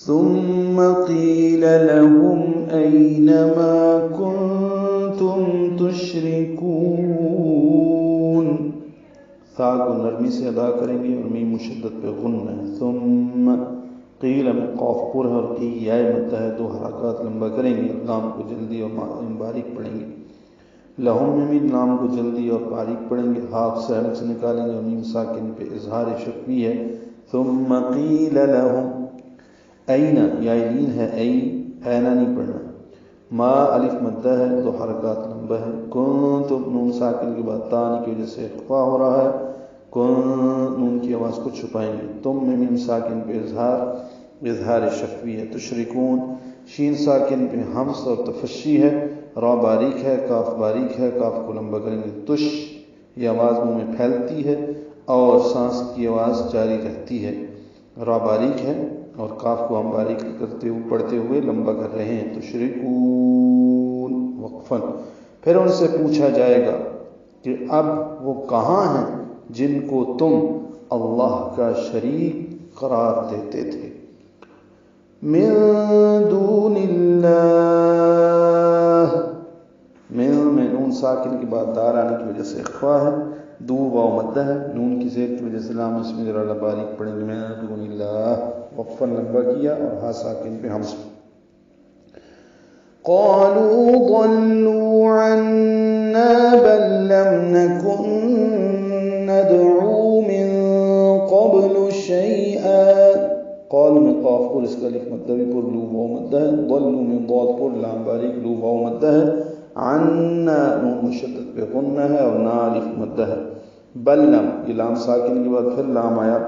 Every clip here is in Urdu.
ثم قيل لهم أين ما كنتم تشركون. ثا کو نرمی سے ادا کریں گے اور میم مشدت پہ غنہ ہے. ثم قیل میں قاف پر ہے اور کی یا مدہ ہے، 2 حرکات لمبا کریں گے، لام کو جلدی اور باریک پڑھیں گے. لہم میں لام کو جلدی اور باریک پڑھیں گے، ہاف سے ہم سے نکالیں گے اور میم ساکن پہ اظہار شفوی ہے. ثم قیل لہم این، یا لین ہے اینا نہیں پڑھنا. ما الف مدہ ہے، 2 حرکات لمبا ہے. کنتم نون ساکن کے بعد تانی کی وجہ سے اخفا ہو رہا ہے، نون کی آواز کو چھپائیں گے. تم میں میم ساکن پہ اظہار شفوی ہے. تشرکون شین ساکن پہ حمز اور تفشی ہے، را باریک ہے، کاف باریک ہے، کاف کو لمبا کریں گے. تش یہ آواز منہ میں پھیلتی ہے اور سانس کی آواز جاری رہتی ہے. را باریک ہے اور کاف کو ہم باریک کرتے ہوئے پڑھتے ہوئے لمبا کر رہے ہیں. تشرکون وقفاً. پھر ان سے پوچھا جائے گا کہ اب وہ کہاں ہیں جن کو تم اللہ کا شریک قرار دیتے تھے. من دون اللہ، میں نون ساکن کے بعد دار آنے کی وجہ سے اخفا ہے، دو واو مدہ ہے، نون کی زیر کی وجہ سے لام اس میں ذرا باریک پڑھیں گے. من دون اللہ وقفا لمبا کیا اور ہا ساکن پہ حمز. قالوا ضلوا عنا بل لم نكن ندعو من قبل شيئا. قالوا میں قاف پر اس کا لکھ مدہ بھی پر لو واو مدہ ہے. ضلوا من ضاد پر لام باریک لو واو مدہ ہے. عنا نون مشدد پہ غنہ ہے اور نا الف مدہ ہے. بل لم یہ لام ساکن کے بعد پھر لام آیا،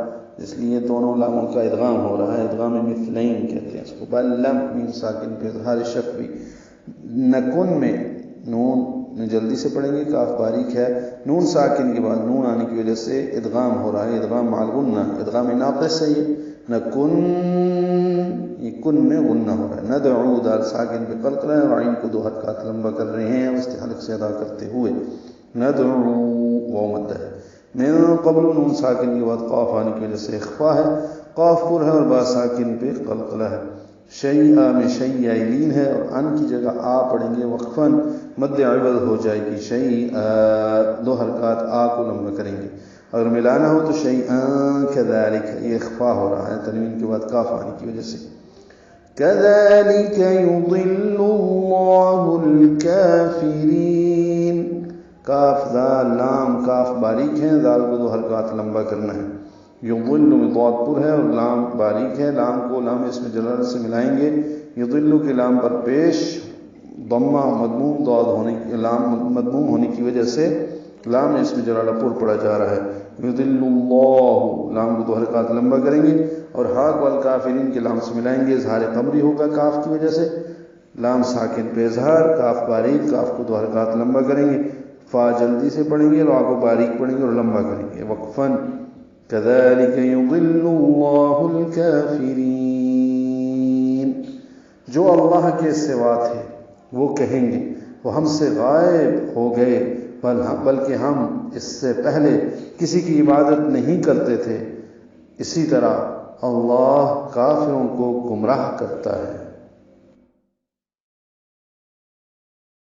اس لیے دونوں لاموں کا ادغام ہو رہا ہے، ادغام مثلین کہتے ہیں اس کو. بل لم میم ساکن پہ اظہار شفوی. نکن میں نون میں جلدی سے پڑھیں گے، کاف باریک ہے، نون ساکن کے بعد نون آنے کی وجہ سے ادغام ہو رہا ہے، ادغام مع الغنہ، ادغام ناقص ہے. یہ نکن یہ کن میں غنہ ہو رہا ہے. ندعو دال ساکن پہ قلقلہ ہے اور عین کو 2 حرکات لمبا کر رہے ہیں وسط حلق سے ادا کرتے ہوئے. ندعو واو مدہ ہے. من قبل نون ساکن کے بعد قاف آنے کی وجہ سے اخفا ہے، قاف پر ہے اور با ساکن پہ قلقلہ ہے. شیئا میں شیئا لین ہے اور ان کی جگہ آ پڑھیں گے وقفاً، مد عوض ہو جائے گی. شیئا 2 حرکات آ کو لمبا کریں گے. اگر ملانا ہو تو شیئا کذالک، یہ اخفا ہو رہا ہے تنوین کے بعد کاف آنے کی وجہ سے. کذالک یضل اللہ الکافرین. کاف ذال لام کاف باریک ہے، ذال کو 2 حرکات لمبا کرنا ہے. یضل میں ضاد پر ہے اور لام باریک ہے، لام کو لام اس میں جلال سے ملائیں گے. یضل کے لام پر پیش ضمہ مضموم ضاد ہونے کی لام مضموم ہونے کی وجہ سے لام اس میں جلال پر پڑا جا رہا ہے. یضل اللہ لام کو 2 حرکات لمبا کریں گے اور حاق والکافرین کے لام سے ملائیں گے. اظہار قمری ہوگا کاف کی وجہ سے، لام ساکن پہ اظہار، کاف باریک، کاف کو 2 حرکات لمبا کریں گے. فا جلدی سے پڑھیں گے، را کو باریک پڑھیں گے اور لمبا کریں گے وقفاً. كذلك يضل الله الكافرين. جو اللہ کے سوا تھے وہ کہیں گے وہ ہم سے غائب ہو گئے، بلکہ ہم اس سے پہلے کسی کی عبادت نہیں کرتے تھے. اسی طرح اللہ کافروں کو گمراہ کرتا ہے.